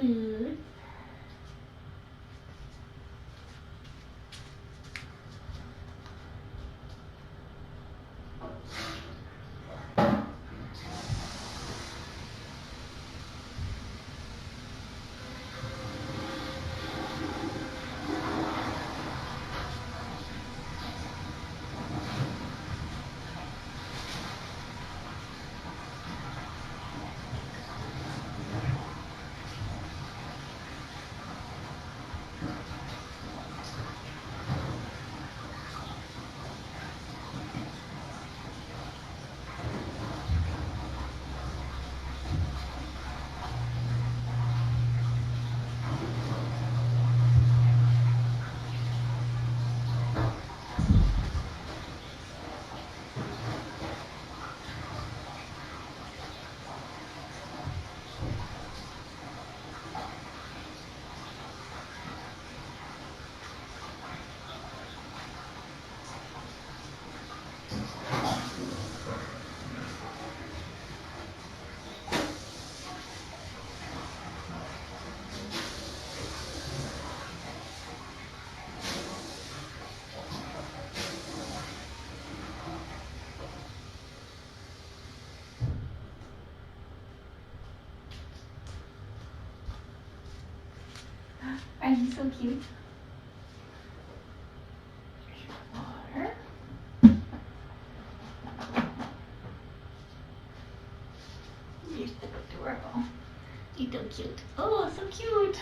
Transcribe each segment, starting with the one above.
food. Are you so cute? Water. You're so adorable. You're so cute. Oh, so cute.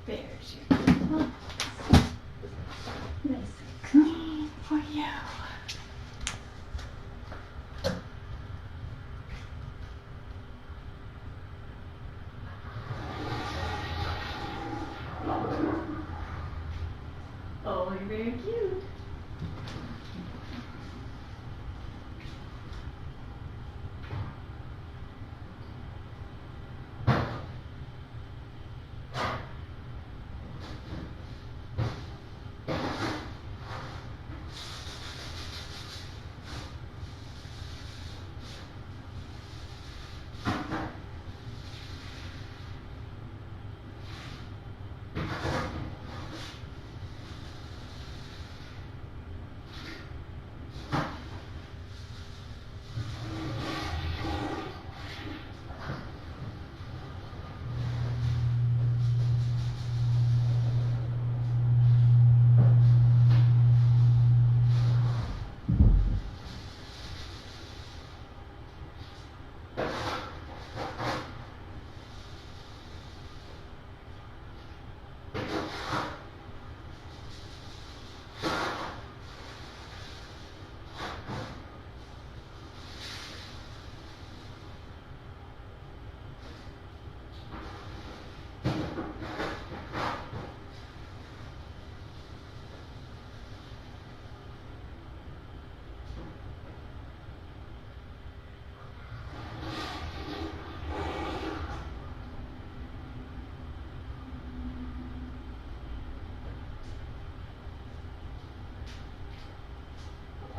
There's your box. Nice and clean for you. Oh, you're very cute.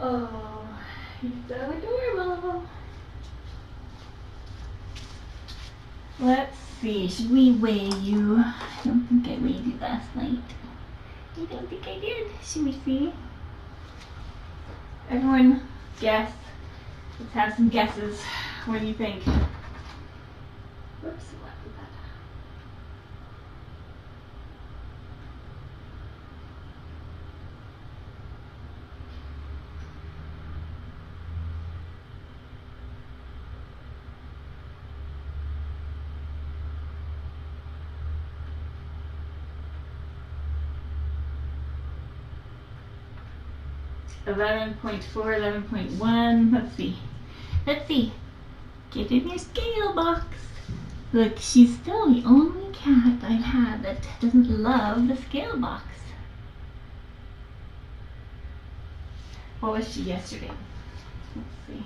Oh, you're so adorable. Let's see, should we weigh you? I don't think I weighed you last night. I don't think I did. Should we see? Everyone guess. Let's have some guesses. What do you think? Whoops, what was that? 11.4, 11.1. Let's see. Let's see. Get in your scale box. Look, she's still the only cat I've had that doesn't love the scale box. What was she yesterday? Let's see.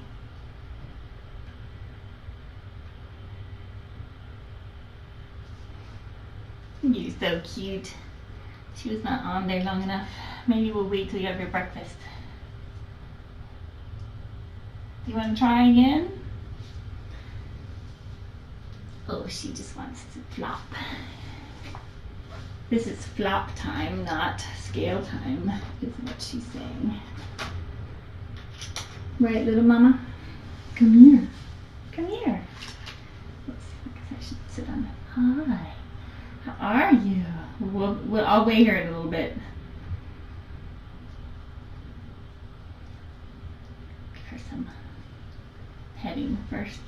You're so cute. She was not on there long enough. Maybe we'll wait till you have your breakfast. Do you want to try again? Oh, she just wants to flop. This is flop time, not scale time, is what she's saying. Right, little mama? Come here. Come here. Oops, I guess I should sit on it. Hi. How are you? I'll weigh her in a little bit. Give her some petting first.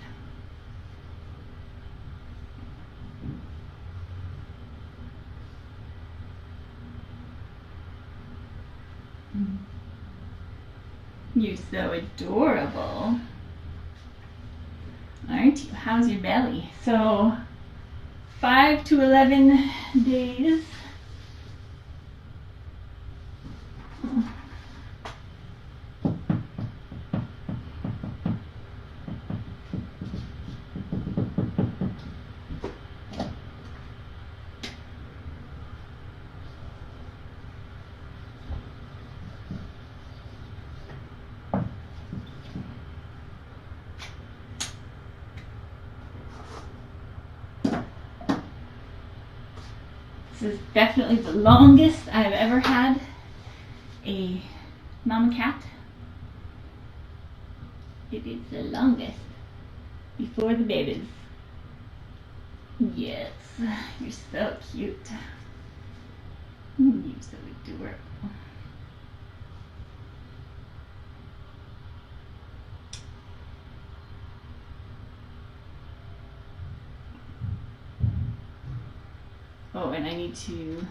You're so adorable. Aren't you? How's your belly? So 5 to 11 days. This is definitely the longest I've ever had a mama cat. It is the longest before the babies. Yes, you're so cute. You're so adorable. Oh, and I need to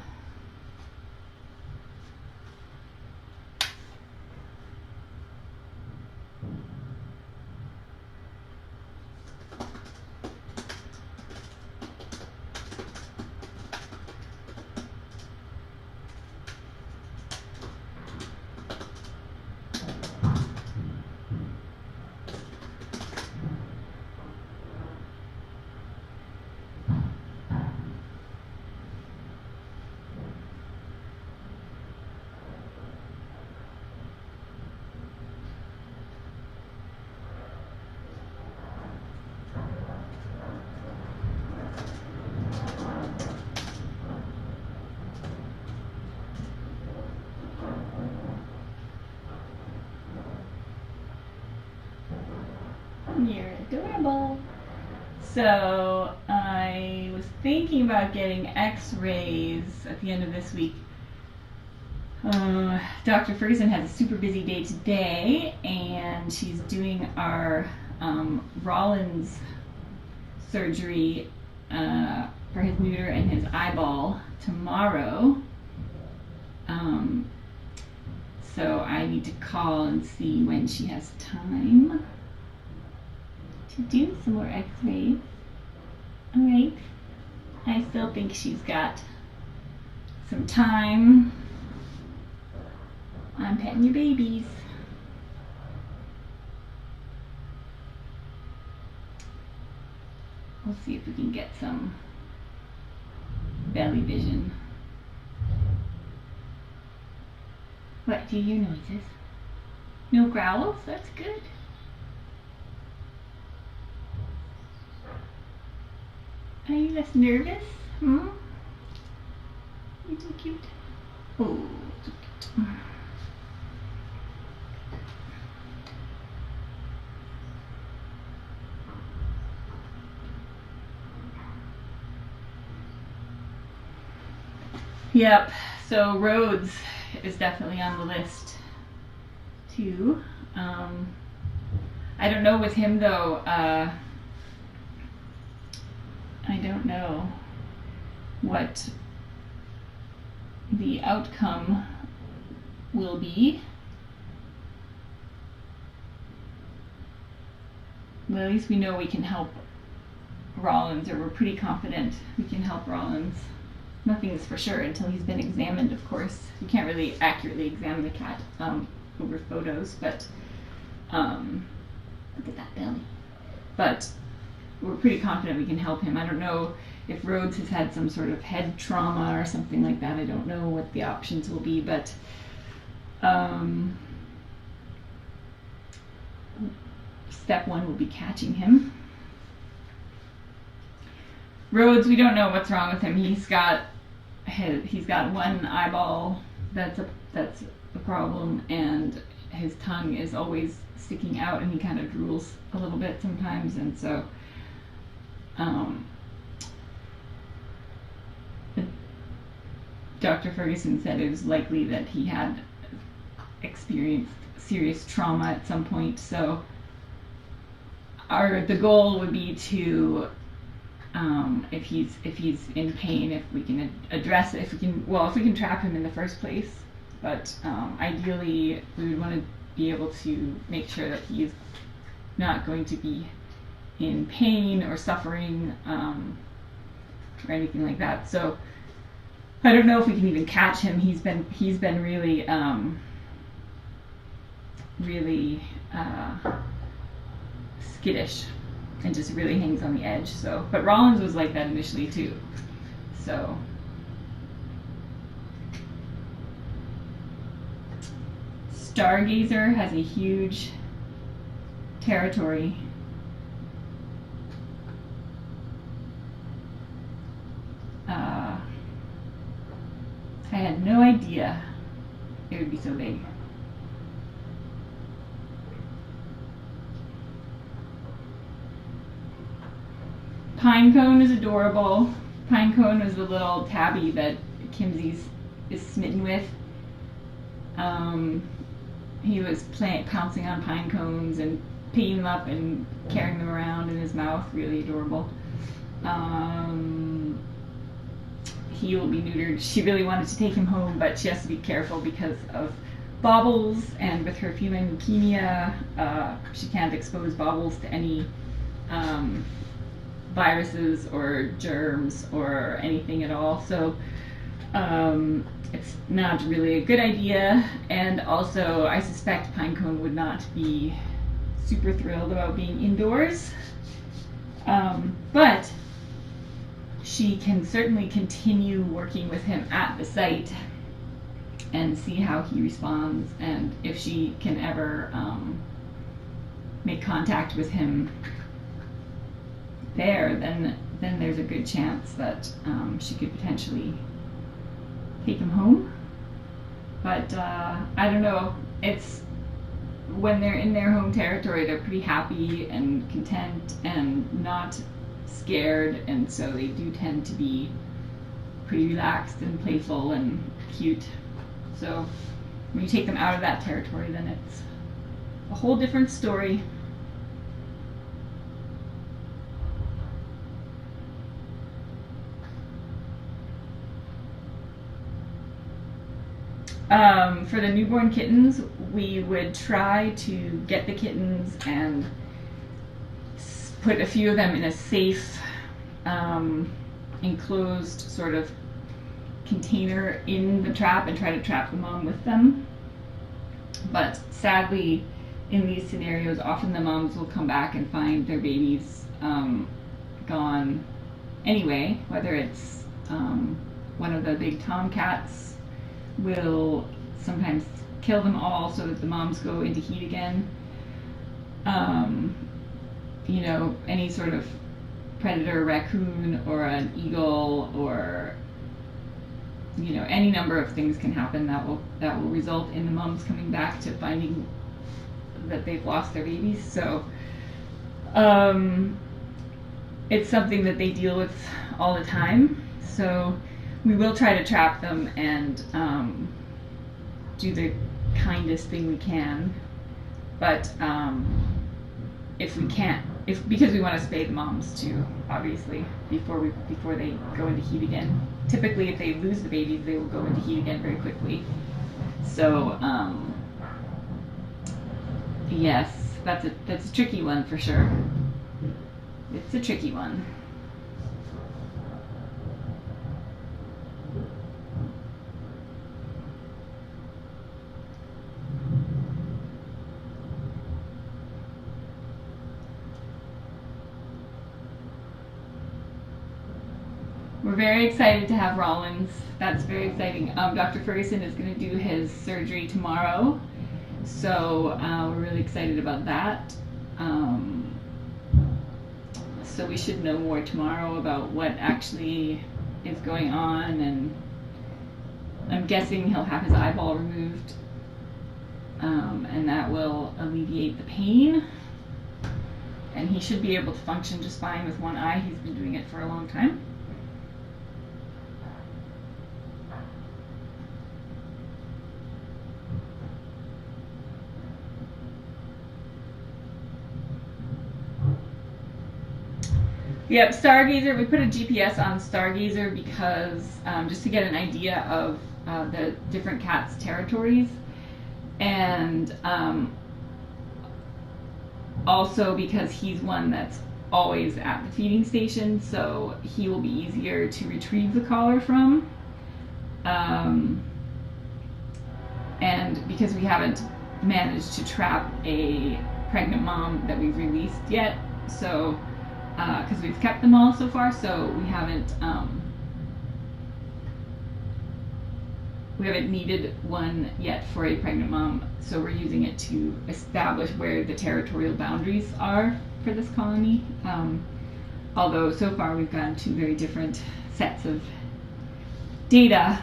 You're adorable. So I was thinking about getting x-rays at the end of this week. Dr. Ferguson has a super busy day today, and she's doing our Rollins surgery for his neuter and his eyeball tomorrow. So I need to call and see when she has time to do some more x-rays. Alright. I still think she's got some time. I'm petting your babies. We'll see if we can get some belly vision. What, do you hear noises? No growls? That's good. Are you less nervous? Hmm? You're so cute. Oh, so cute. Yep, so Rhodes is definitely on the list too. I don't know with him though, I don't know what the outcome will be. Well, at least we know we can help Rollins, or we're pretty confident we can help Rollins. Nothing's for sure until he's been examined, of course. You can't really accurately examine the cat over photos, but look at that belly. But we're pretty confident we can help him. I don't know if Rhodes has had some sort of head trauma or something like that. I don't know what the options will be, but step one will be catching him. Rhodes, we don't know what's wrong with him. He's got one eyeball that's a problem, and his tongue is always sticking out, and he kind of drools a little bit sometimes, and so Dr. Ferguson said it was likely that he had experienced serious trauma at some point. So the goal would be to, if he's in pain, if we can address it, if we can trap him in the first place. But ideally, we would want to be able to make sure that he's not going to be in pain or suffering or anything like that. So I don't know if we can even catch him. He's been really skittish and just really hangs on the edge. So, but Rollins was like that initially too. So Stargazer has a huge territory. I had no idea it would be so big. Pinecone is adorable. Pinecone was the little tabby that Kimsey is smitten with. He was pouncing on pine cones and picking them up and carrying them around in his mouth. Really adorable. He will be neutered. She really wanted to take him home, but she has to be careful because of Bobbles, and with her feline leukemia, she can't expose Bobbles to any viruses or germs or anything at all. So it's not really a good idea. And also, I suspect Pinecone would not be super thrilled about being indoors. But she can certainly continue working with him at the site and see how he responds, and if she can ever make contact with him there, then there's a good chance that she could potentially take him home. But I don't know. It's when they're in their home territory, they're pretty happy and content and not scared, and so they do tend to be pretty relaxed and playful and cute. So when you take them out of that territory, then it's a whole different story. For the newborn kittens, we would try to get the kittens and put a few of them in a safe, enclosed sort of container in the trap and try to trap the mom with them. But sadly, in these scenarios, often the moms will come back and find their babies gone anyway, whether it's one of the big tomcats will sometimes kill them all so that the moms go into heat again. You know, any sort of predator, raccoon or an eagle, or you know, any number of things can happen that will result in the moms coming back to finding that they've lost their babies. So it's something that they deal with all the time. So we will try to trap them and do the kindest thing we can. But if we can't, because we want to spay the moms too, obviously, before they go into heat again. Typically, if they lose the babies, they will go into heat again very quickly. So yes, that's a tricky one for sure. It's a tricky one. We're very excited to have Rollins. That's very exciting. Dr. Ferguson is going to do his surgery tomorrow, so we're really excited about that. So we should know more tomorrow about what actually is going on, and I'm guessing he'll have his eyeball removed, and that will alleviate the pain, and he should be able to function just fine with one eye. He's been doing it for a long time. Yep, Stargazer, we put a GPS on Stargazer because just to get an idea of the different cats' territories, and also because he's one that's always at the feeding station, so he will be easier to retrieve the collar from. And because we haven't managed to trap a pregnant mom that we've released yet, so because we've kept them all so far, so we haven't needed one yet for a pregnant mom, so we're using it to establish where the territorial boundaries are for this colony. Although so far we've gotten two very different sets of data.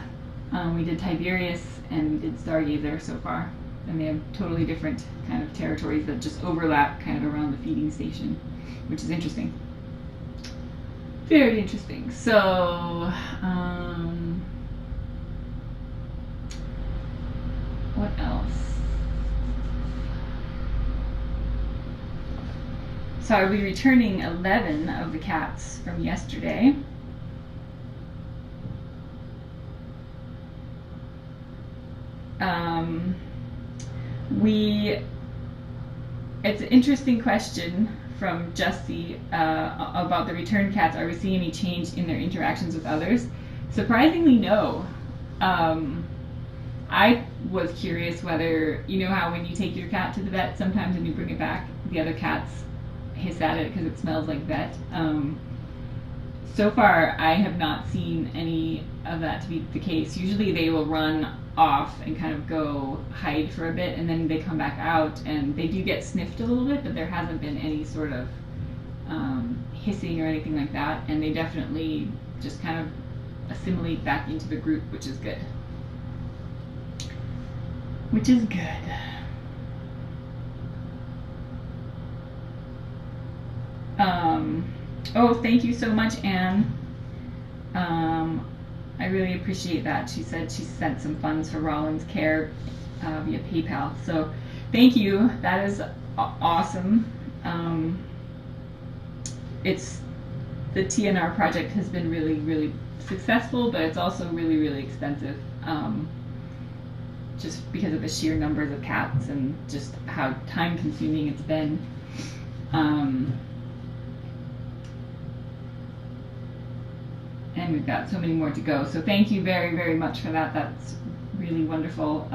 We did Tiberius and we did Stargazer so far, and they have totally different kind of territories that just overlap kind of around the feeding station, which is interesting. Very interesting. So, what else? So I'll be returning 11 of the cats from yesterday. It's an interesting question from Justy about the return cats. Are we seeing any change in their interactions with others? Surprisingly, no. I was curious whether, you know how when you take your cat to the vet, sometimes when you bring it back, the other cats hiss at it because it smells like vet. So far, I have not seen any of that to be the case. Usually they will run off and kind of go hide for a bit, and then they come back out, and they do get sniffed a little bit, but there hasn't been any sort of hissing or anything like that, and they definitely just kind of assimilate back into the group, which is good. Which is good. Oh, thank you so much, Anne. I really appreciate that. She said she sent some funds for Rollins Care via PayPal. So thank you. That is awesome. It's the TNR project has been really, really successful, but it's also really, really expensive. Just because of the sheer numbers of cats and just how time consuming it's been. And we've got so many more to go. So thank you very, very much for that. That's really wonderful.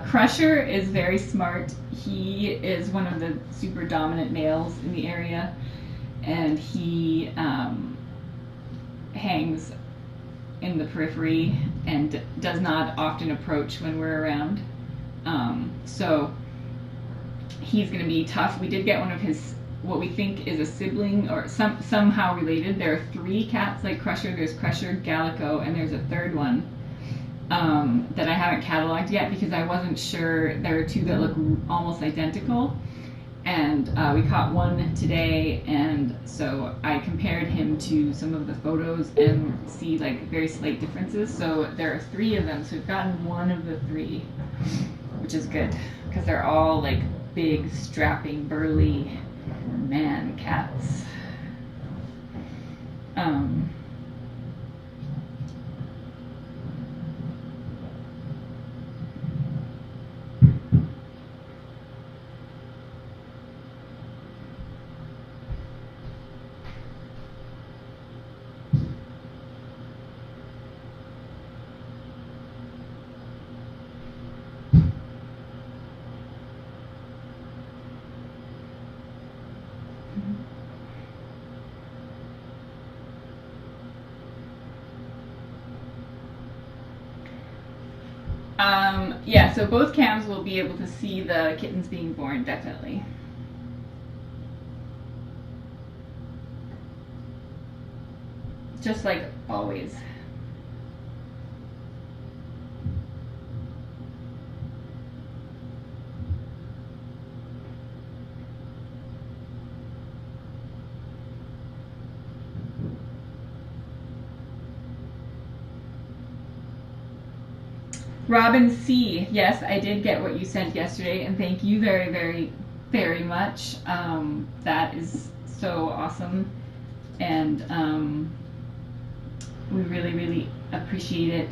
Crusher is very smart. He is one of the super dominant males in the area, and he hangs in the periphery and does not often approach when we're around. So he's going to be tough. We did get one of his, what we think is a sibling or somehow related. There are 3 cats like Crusher. There's Crusher, Gallico, and there's a third one that I haven't cataloged yet because I wasn't sure. There are 2 that look almost identical. And we caught one today, and so I compared him to some of the photos and see like very slight differences. So there are 3 of them, so we've gotten one of the 3, which is good because they're all like big, strapping, burly man cats. Yeah, so both cams will be able to see the kittens being born, definitely. Just like always. Robin C. Yes, I did get what you sent yesterday, and thank you very, very, very much. That is so awesome, and we really, really appreciate it.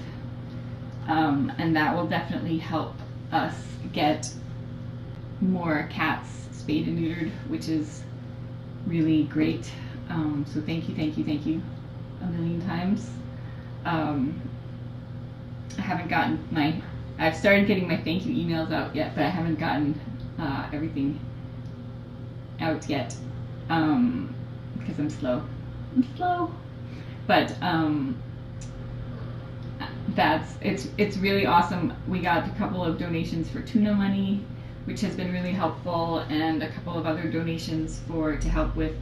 And that will definitely help us get more cats spayed and neutered, which is really great. So thank you, thank you, thank you a million times. I haven't gotten I've started getting my thank you emails out yet, but I haven't gotten everything out yet because I'm slow. But it's really awesome. We got a couple of donations for tuna money, which has been really helpful, and a couple of other donations to help with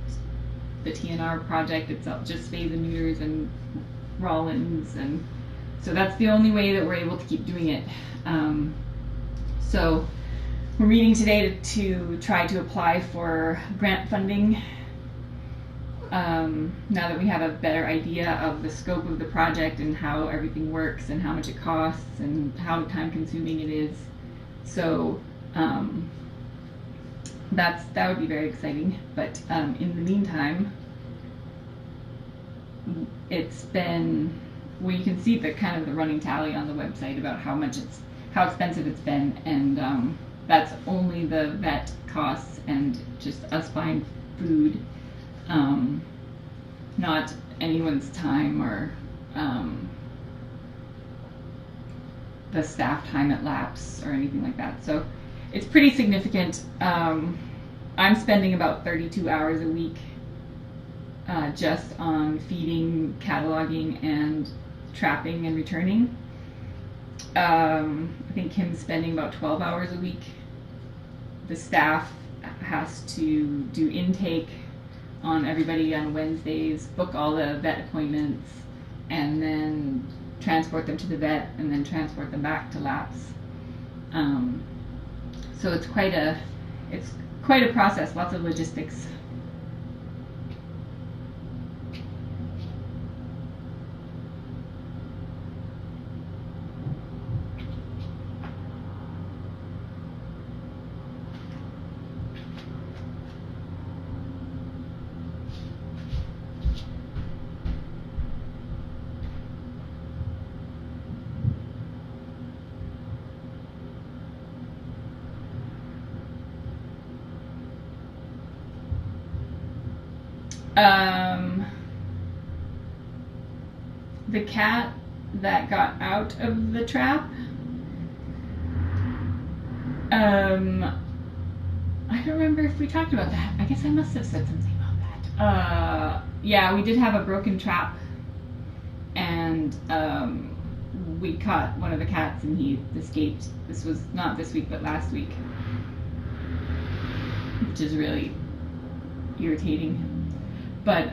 the TNR project itself, just spays and neuters and Rollins, and so that's the only way that we're able to keep doing it. So we're meeting today to try to apply for grant funding. Now that we have a better idea of the scope of the project and how everything works and how much it costs and how time consuming it is. So that would be very exciting. But in the meantime, it's been, well, you can see the kind of the running tally on the website about how expensive it's been, and that's only the vet costs and just us buying food, not anyone's time or the staff time at Laps or anything like that. So it's pretty significant. I'm spending about 32 hours a week just on feeding, cataloging, and trapping and returning. I think Kim's spending about 12 hours a week. The staff has to do intake on everybody on Wednesdays, book all the vet appointments, and then transport them to the vet, and then transport them back to Laps. So it's quite a process, lots of logistics. The cat that got out of the trap, I don't remember if we talked about that. I guess I must have said something about that. Yeah, we did have a broken trap, and we caught one of the cats and he escaped. This was not this week, but last week, which is really irritating. But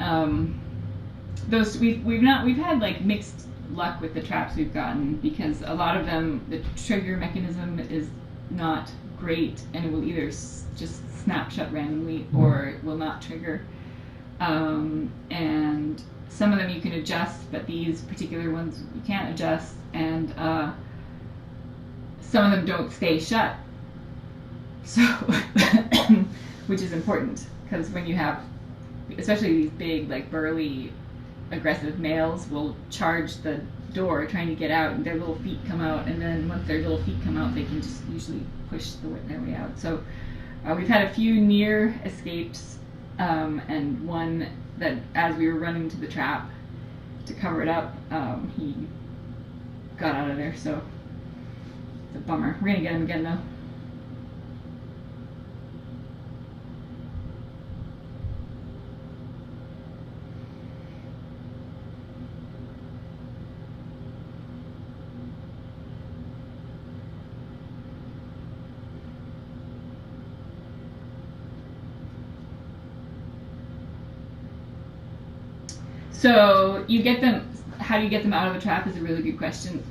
we've had like mixed luck with the traps we've gotten, because a lot of them, the trigger mechanism is not great, and it will either just snap shut randomly or it will not trigger. And some of them you can adjust, but these particular ones you can't adjust, and some of them don't stay shut. So, which is important, because when you have, especially these big, like burly, aggressive males will charge the door trying to get out, and their little feet come out, and then once their little feet come out, they can just usually push their way out. So we've had a few near escapes, and one that as we were running to the trap to cover it up, he got out of there, so it's a bummer. We're gonna get him again though. So you get them. How do you get them out of the trap is a really good question.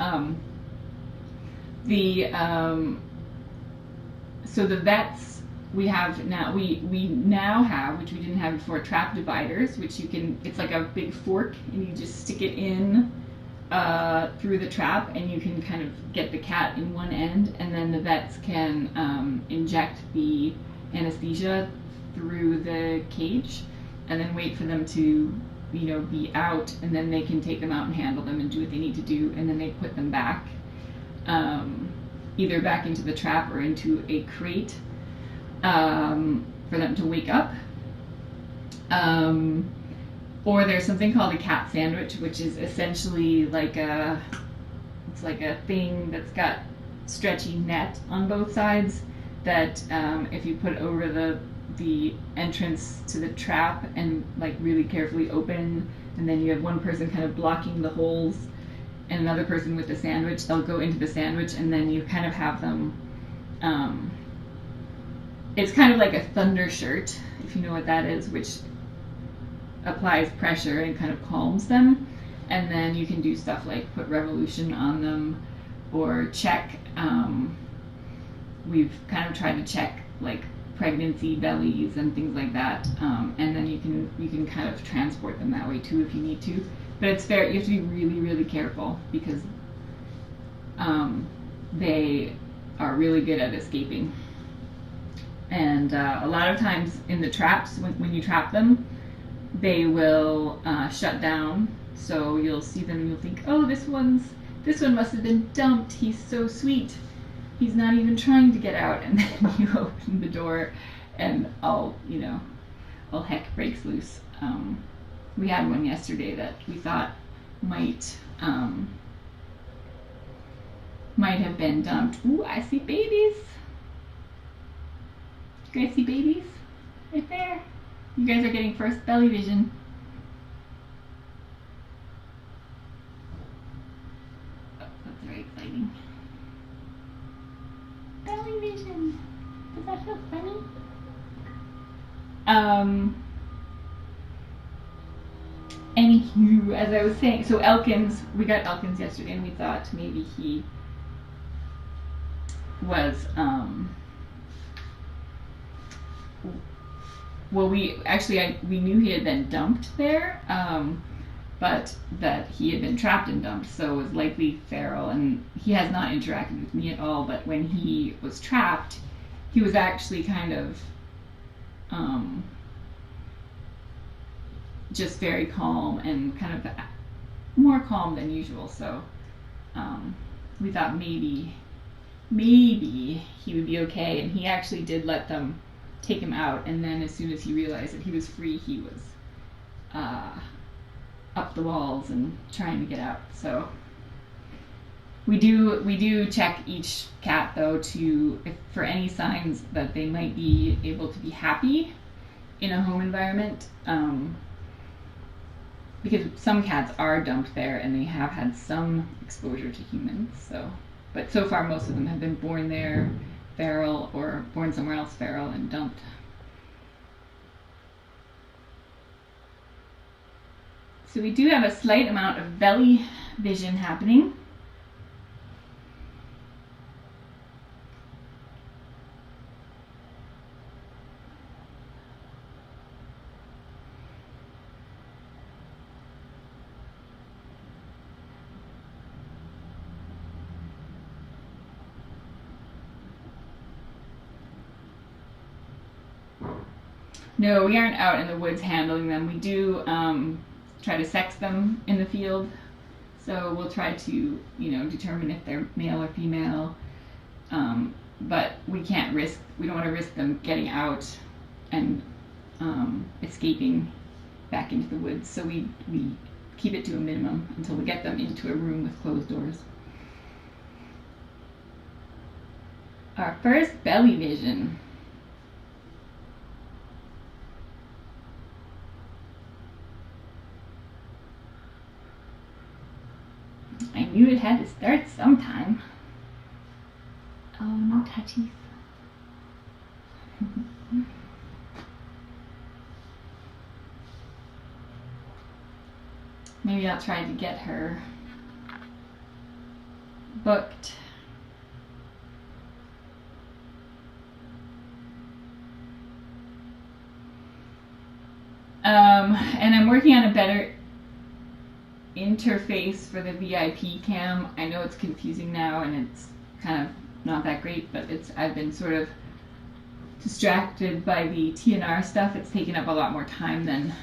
So the vets we have now, we now have, which we didn't have before, trap dividers, which you can. It's like a big fork, and you just stick it in through the trap, and you can kind of get the cat in one end, and then the vets can inject the anesthesia through the cage, and then wait for them to be out, and then they can take them out and handle them and do what they need to do, and then they put them back, either back into the trap or into a crate for them to wake up. Or there's something called a cat sandwich, which is essentially it's like a thing that's got stretchy net on both sides that if you put over the entrance to the trap and like really carefully open, and then you have one person kind of blocking the holes and another person with the sandwich, they'll go into the sandwich, and then you kind of have them it's kind of like a thunder shirt, if you know what that is, which applies pressure and kind of calms them. And then you can do stuff like put revolution on them or check. We've kind of tried to check like pregnancy bellies and things like that, and then you can kind of transport them that way too if you need to. But it's fair. You have to be really, really careful because they are really good at escaping. And a lot of times in the traps, when you trap them, they will shut down. So you'll see them and you'll think, oh, this one must have been dumped. He's so sweet. He's not even trying to get out. And then you open the door and all heck breaks loose. We had one yesterday that we thought might have been dumped. Ooh, I see babies. You guys see babies? Right there. You guys are getting first belly vision. Oh, that's very exciting. Belly vision. Does that feel funny? Anywho, as I was saying, so Elkins, we got Elkins yesterday, and we thought maybe he was, well, we knew he had been dumped there, but that he had been trapped and dumped, so it was likely feral, and he has not interacted with me at all, but when he was trapped, he was actually kind of, just very calm and kind of more calm than usual. So we thought maybe he would be okay, and he actually did let them take him out, and then as soon as he realized that he was free, he was up the walls and trying to get out. So we do check each cat though for any signs that they might be able to be happy in a home environment, because some cats are dumped there and they have had some exposure to humans. But so far most of them have been born there feral or born somewhere else feral and dumped. So we do have a slight amount of belly vision happening. No, we aren't out in the woods handling them. We do try to sex them in the field. So we'll try to, determine if they're male or female. But we don't want to risk them getting out and escaping back into the woods. So we keep it to a minimum until we get them into a room with closed doors. Our first belly vision. I knew it had to start sometime. Oh, no touchies. Maybe I'll try to get her booked. And I'm working on a better interface for the VIP cam. I know it's confusing now and it's kind of not that great, but I've been sort of distracted by the TNR stuff. It's taken up a lot more time than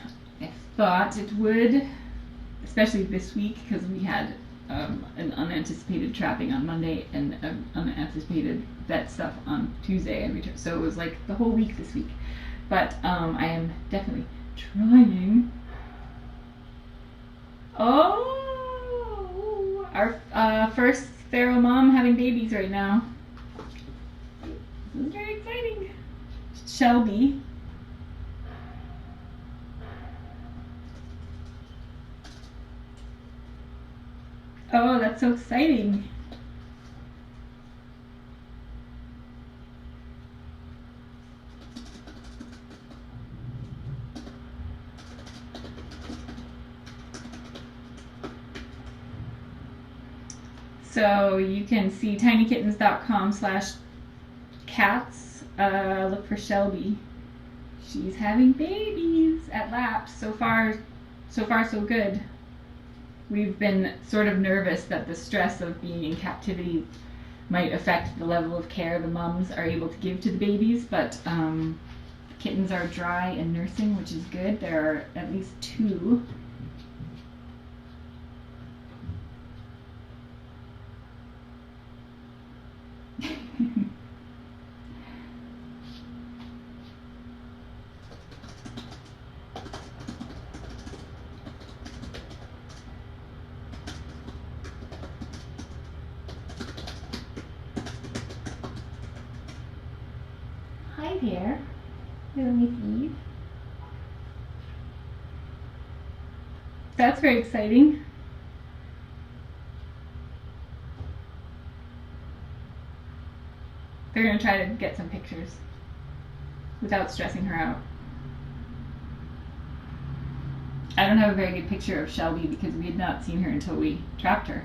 I thought it would, especially this week because we had an unanticipated trapping on Monday and unanticipated vet stuff on Tuesday, and so it was like the whole week this week. But I am definitely trying. Oh, our first feral mom having babies right now. This is very exciting. Shelby. Oh, that's so exciting. So you can see tinykittens.com/cats. Look for Shelby. She's having babies at laps. So far so good. We've been sort of nervous that the stress of being in captivity might affect the level of care the mums are able to give to the babies, but kittens are dry and nursing, which is good. There are at least 2. Hi there, little Miss Eve. That's very exciting. They're going to try to get some pictures without stressing her out. I don't have a very good picture of Shelby because we had not seen her until we trapped her.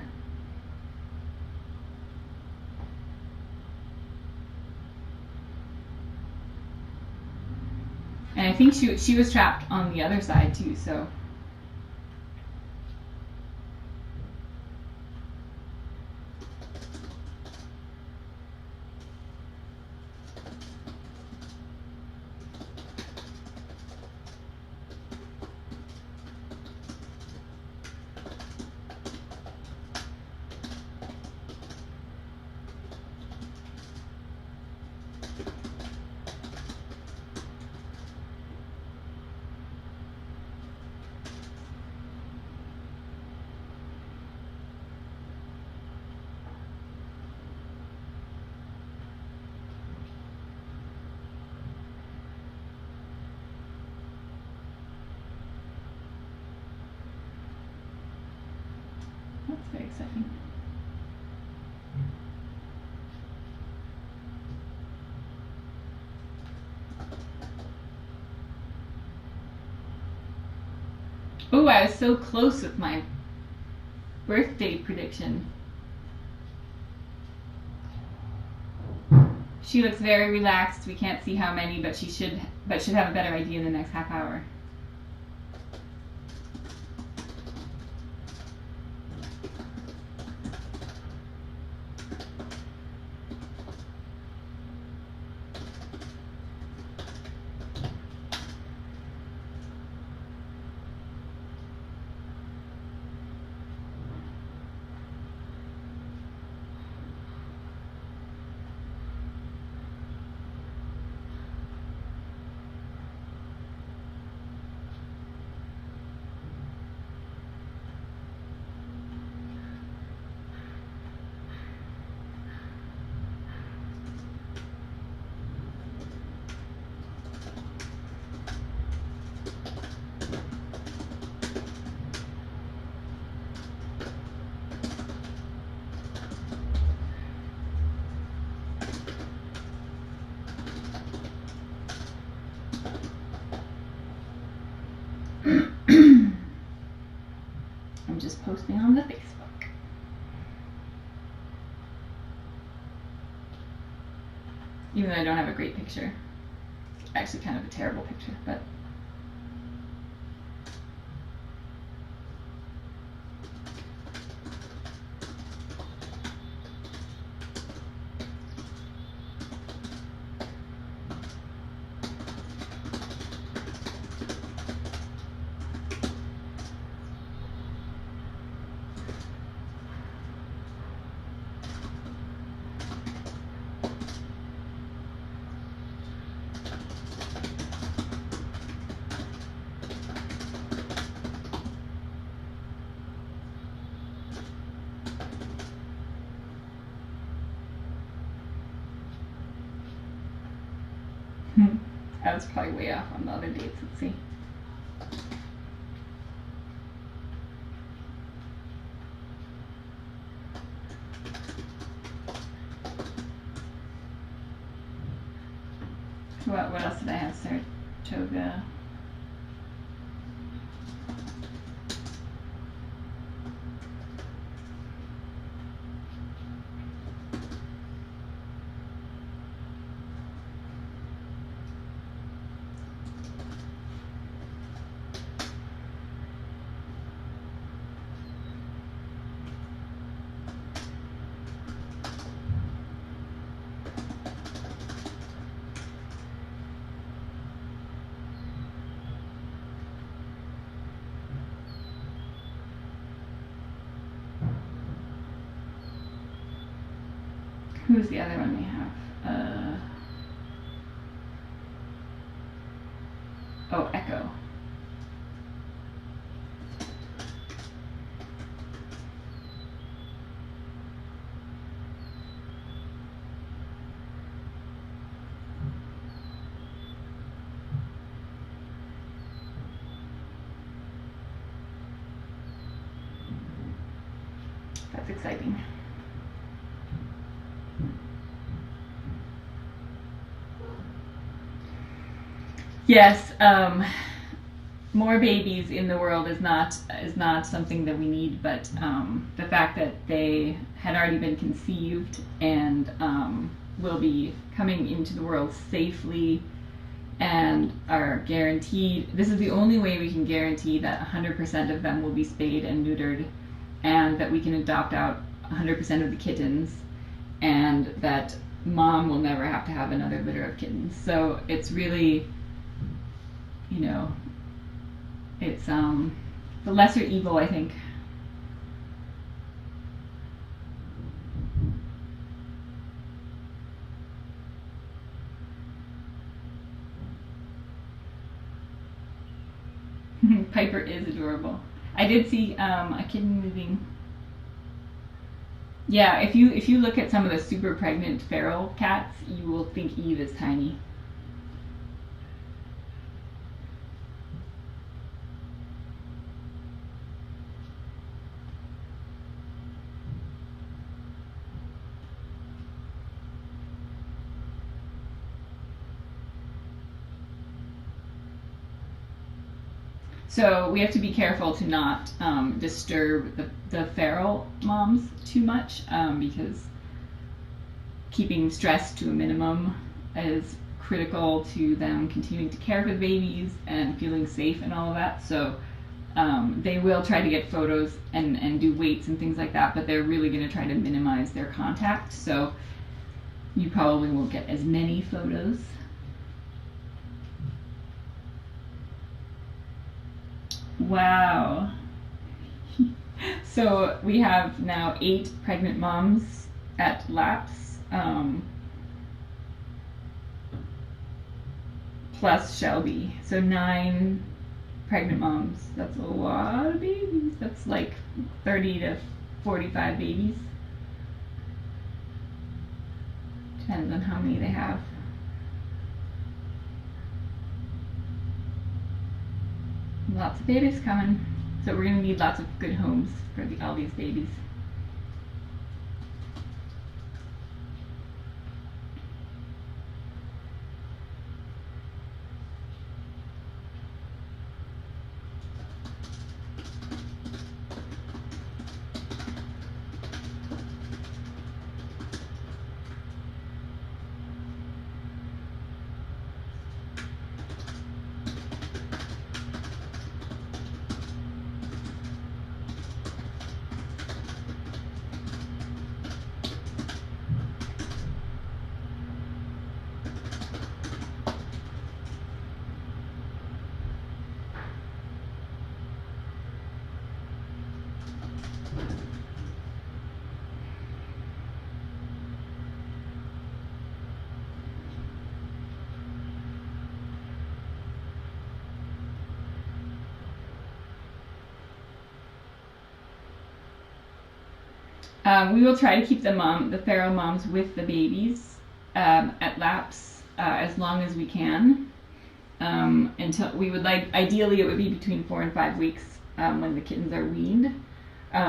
And I think she was trapped on the other side too, so. That's very exciting. Oh, I was so close with my birthday prediction. She looks very relaxed. We can't see how many, but should have a better idea in the next half hour. posting on the Facebook. Even though I don't have a great picture. Actually kind of a terrible picture, but I was probably way off on the other dates. Let's see. What else did I have? Saratoga. Who's the other one we have? Oh, Echo. That's exciting. Yes, more babies in the world is not something that we need, but the fact that they had already been conceived and will be coming into the world safely and are guaranteed. This is the only way we can guarantee that 100% of them will be spayed and neutered, and that we can adopt out 100% of the kittens, and that mom will never have to have another litter of kittens. So it's really, you know, it's the lesser evil, I think. Piper is adorable. I did see a kitten moving. Yeah, if you look at some of the super pregnant feral cats, you will think Eve is tiny. So we have to be careful to not disturb the feral moms too much, because keeping stress to a minimum is critical to them continuing to care for the babies and feeling safe and all of that. So they will try to get photos and do weights and things like that, but they're really going to try to minimize their contact. So you probably won't get as many photos. Wow. So we have now 8 pregnant moms at Laps, plus Shelby. So 9 pregnant moms. That's a lot of babies. That's like 30 to 45 babies. Depends on how many they have. Lots of babies coming. So we're going to need lots of good homes for all these babies. We will try to keep the feral moms with the babies at laps as long as we can. Until we would like, ideally, it would be between 4 and 5 weeks when the kittens are weaned,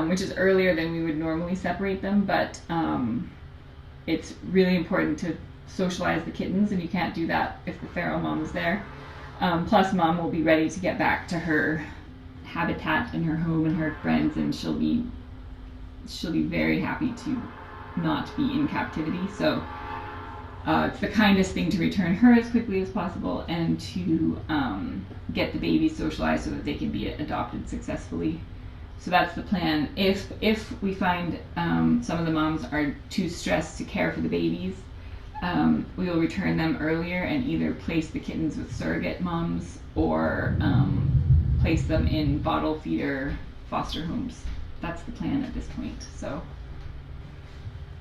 which is earlier than we would normally separate them. But it's really important to socialize the kittens, and you can't do that if the feral mom is there. Plus, mom will be ready to get back to her habitat and her home and her friends, and she'll be very happy to not be in captivity. So it's the kindest thing to return her as quickly as possible and to get the babies socialized so that they can be adopted successfully. So that's the plan. If we find some of the moms are too stressed to care for the babies, we will return them earlier and either place the kittens with surrogate moms or place them in bottle feeder foster homes. That's the plan at this point. So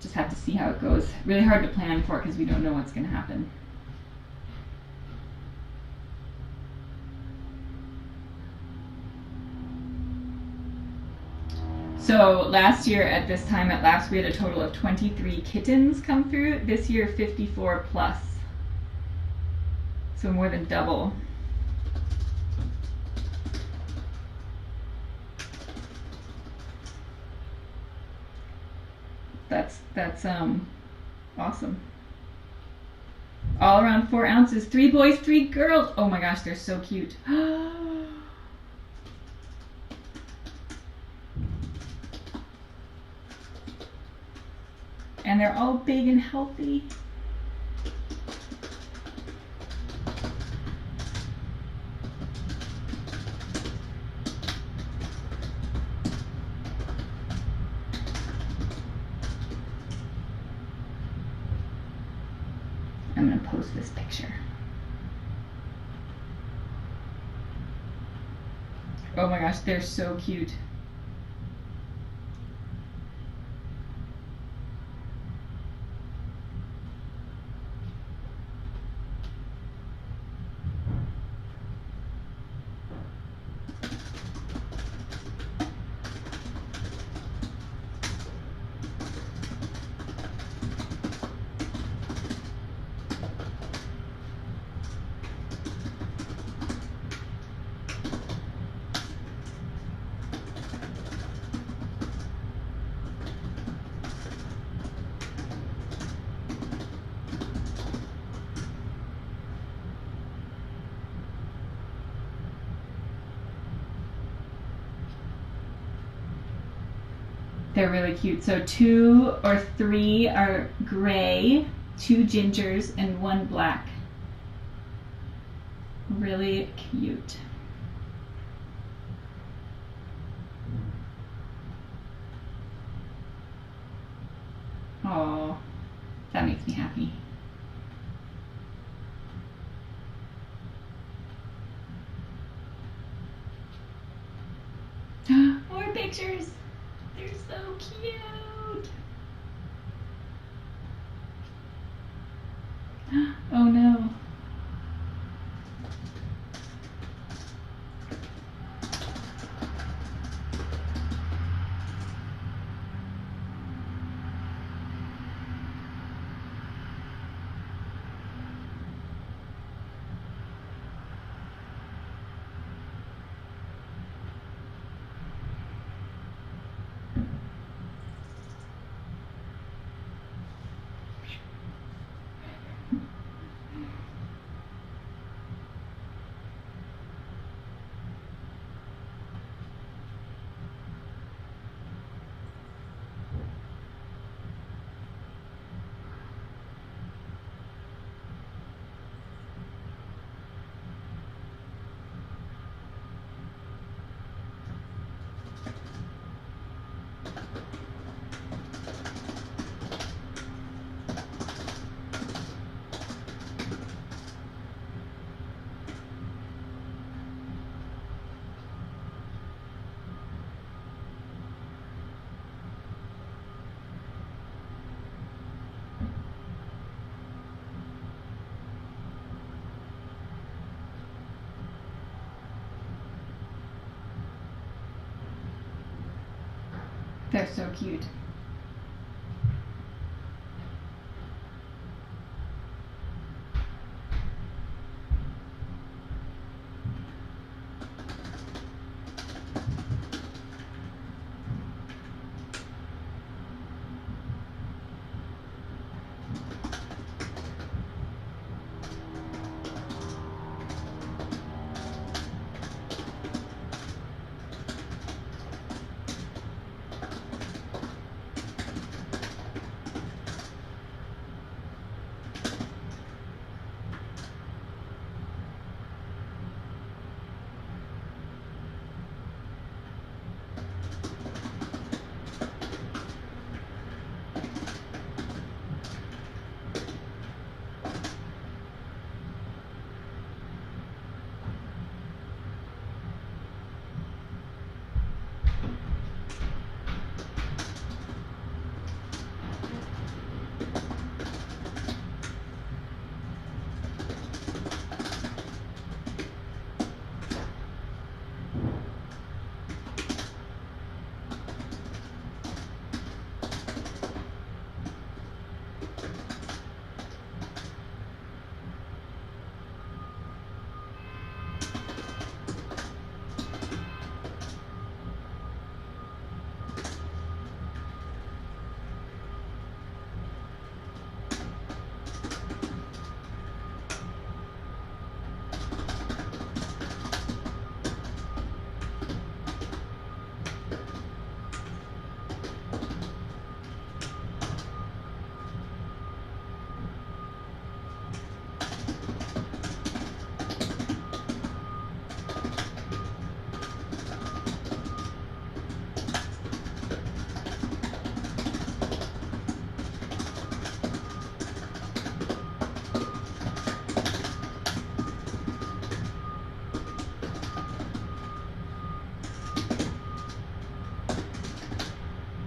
just have to see how it goes. Really hard to plan for because we don't know what's going to happen. So last year at this time at last we had a total of 23 kittens come through. This year 54 plus. So more than double. That's awesome. All around 4 ounces. 3 boys, 3 girls. Oh my gosh, they're so cute. And they're all big and healthy. I'm going to post this picture. Oh my gosh, they're so cute. They're really cute. So 2 or 3 are gray, 2 gingers, and 1 black. Really cute. Oh, that makes me happy. More pictures. They're so cute. Oh no. They're so cute.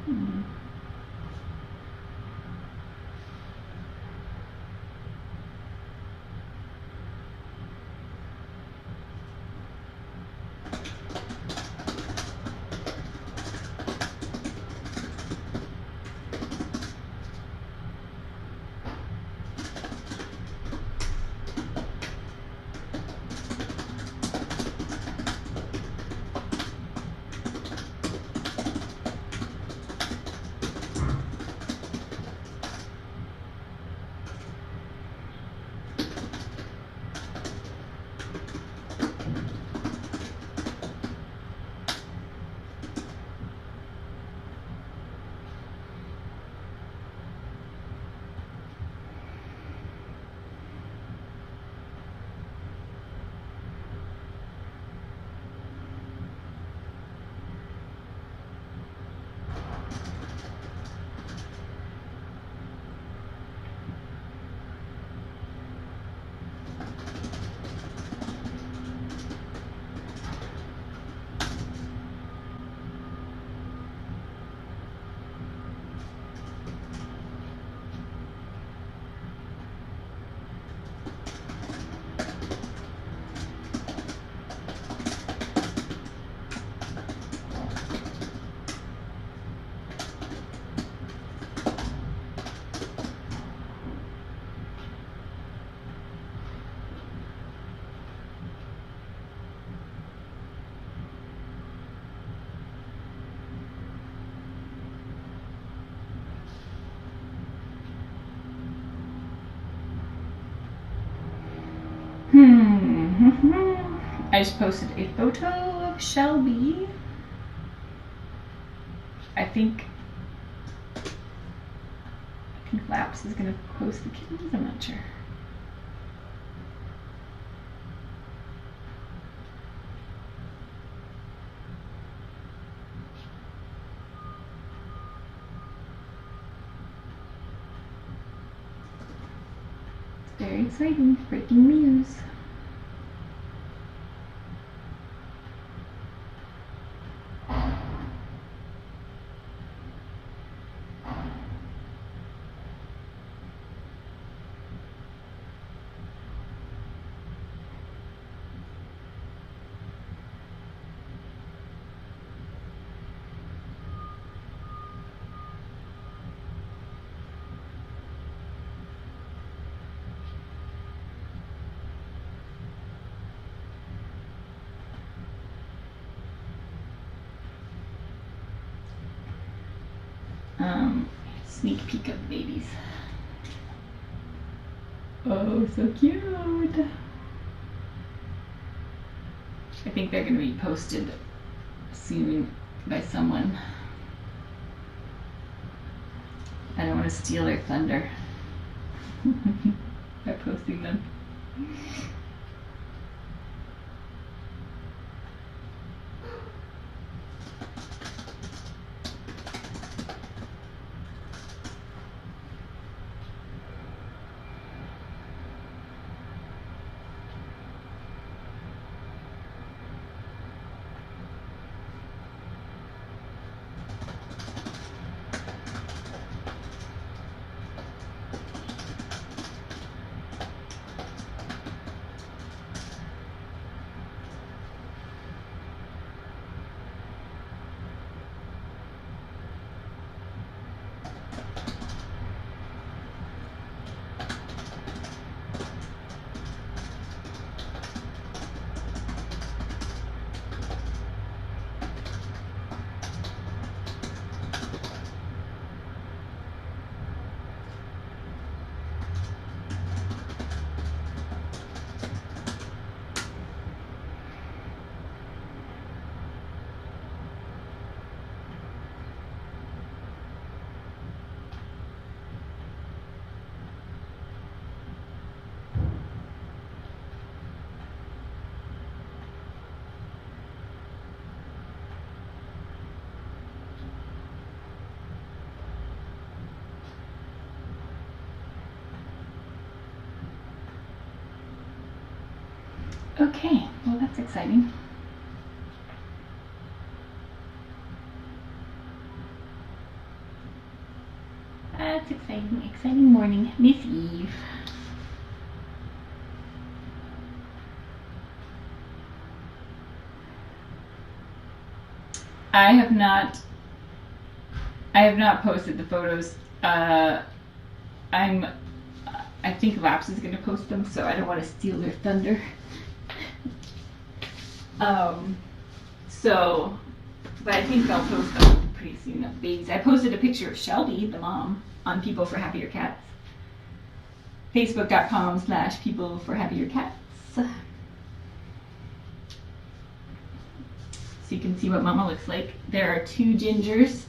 Hmm. I just posted a photo of Shelby. I think Laps is gonna post the kittens. I'm not sure. It's very exciting. Breaking news. Sneak peek of babies. Oh, so cute. I think they're going to be posted soon by someone. I don't want to steal their thunder by posting them. Okay, well that's exciting. that's exciting. Exciting morning. Miss Eve. I have not posted the photos. I think Laps is going to post them, so I don't want to steal their thunder. But I think they'll post them pretty soon of babies. I posted a picture of Shelby, the mom, on People for Happier Cats. Facebook.com/People for Happier Cats. So you can see what Mama looks like. There are 2 gingers,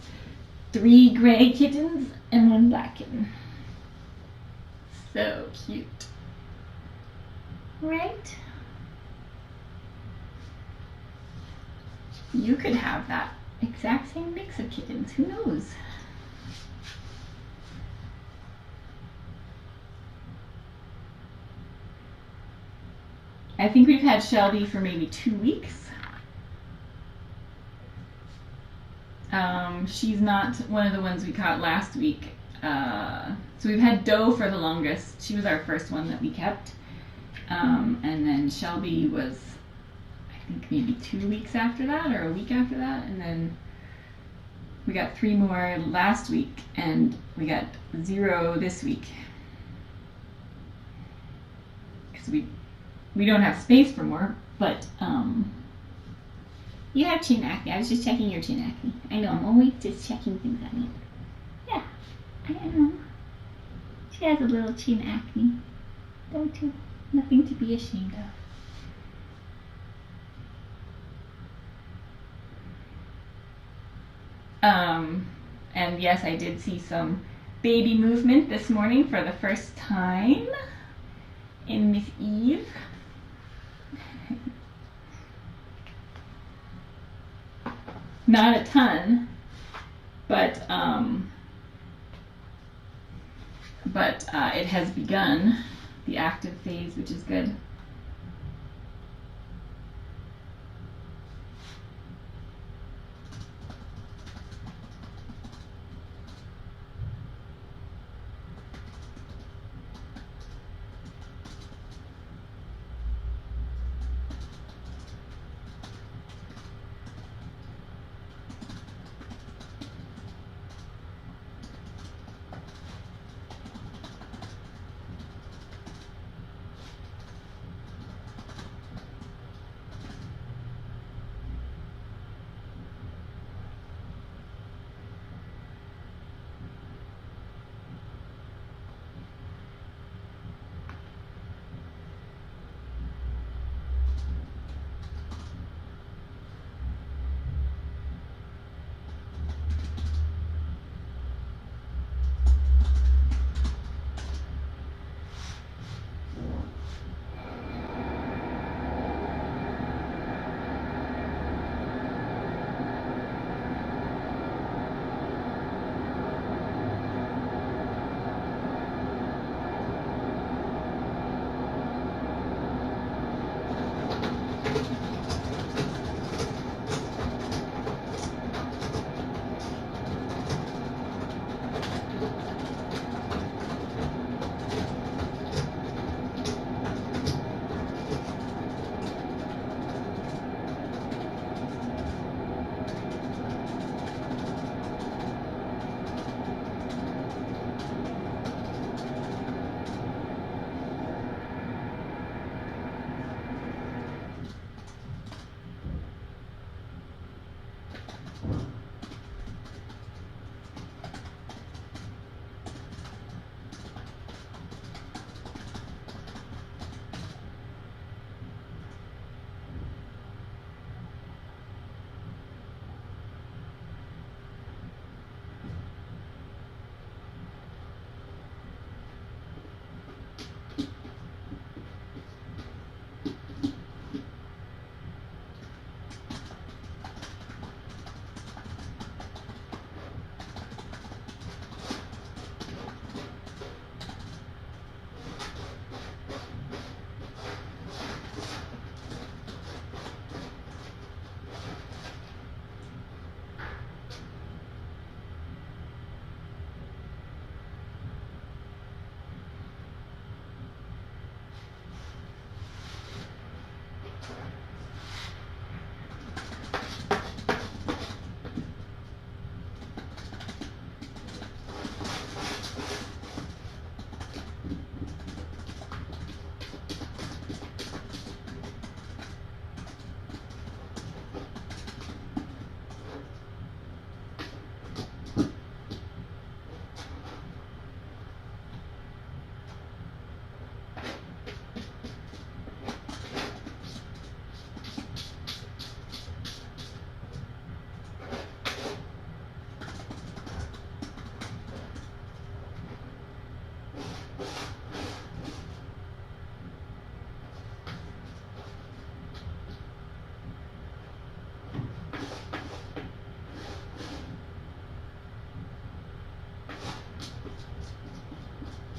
3 gray kittens, and 1 black kitten. So cute. Right? You could have that exact same mix of kittens. Who knows? I think we've had Shelby for maybe 2 weeks. She's not one of the ones we caught last week. So we've had Doe for the longest. She was our first one that we kept. And then Shelby was, I think, maybe 2 weeks after that or a week after that. And then we got 3 more last week, and we got 0 this week. Because we don't have space for more, but you have chin acne. I was just checking your chin acne. I know, I'm always just checking things on you. Yeah, I know. She has a little chin acne, don't you? Nothing to be ashamed of. And yes, I did see some baby movement this morning for the first time in Miss Eve. Not a ton, but it has begun the active phase, which is good.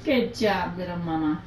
Good job, little mama.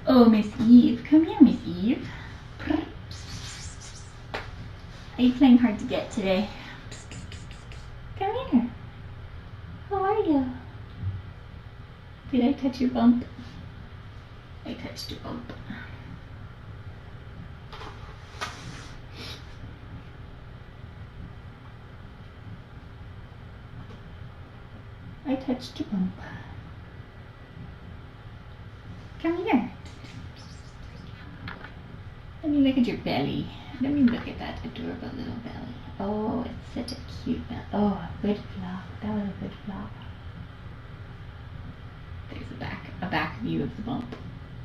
Oh, Miss Eve. Come here, Miss Eve. Are you playing hard to get today? Come here. How are you? Did I touch your bump? I touched your bump. I touched your bump. Come here. Let me look at your belly. Let me look at that adorable little belly. Oh, it's such a cute belly. Oh, a good flop. That was a good flop. There's a back view of the bump.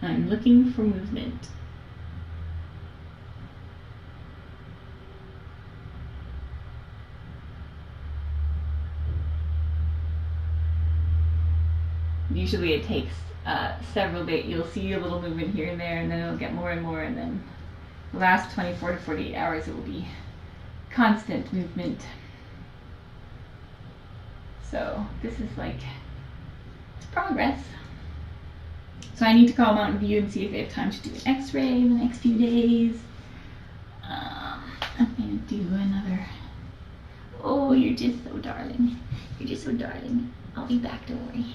I'm looking for movement. Usually it takes several days. You'll see a little movement here and there, and then it'll get more and more, and then the last 24 to 48 hours it will be constant movement. So this is like, it's progress. So I need to call Mountain View and see if they have time to do an x-ray in the next few days. I'm gonna do another. Oh, you're just so darling. You're just so darling. I'll be back, don't worry.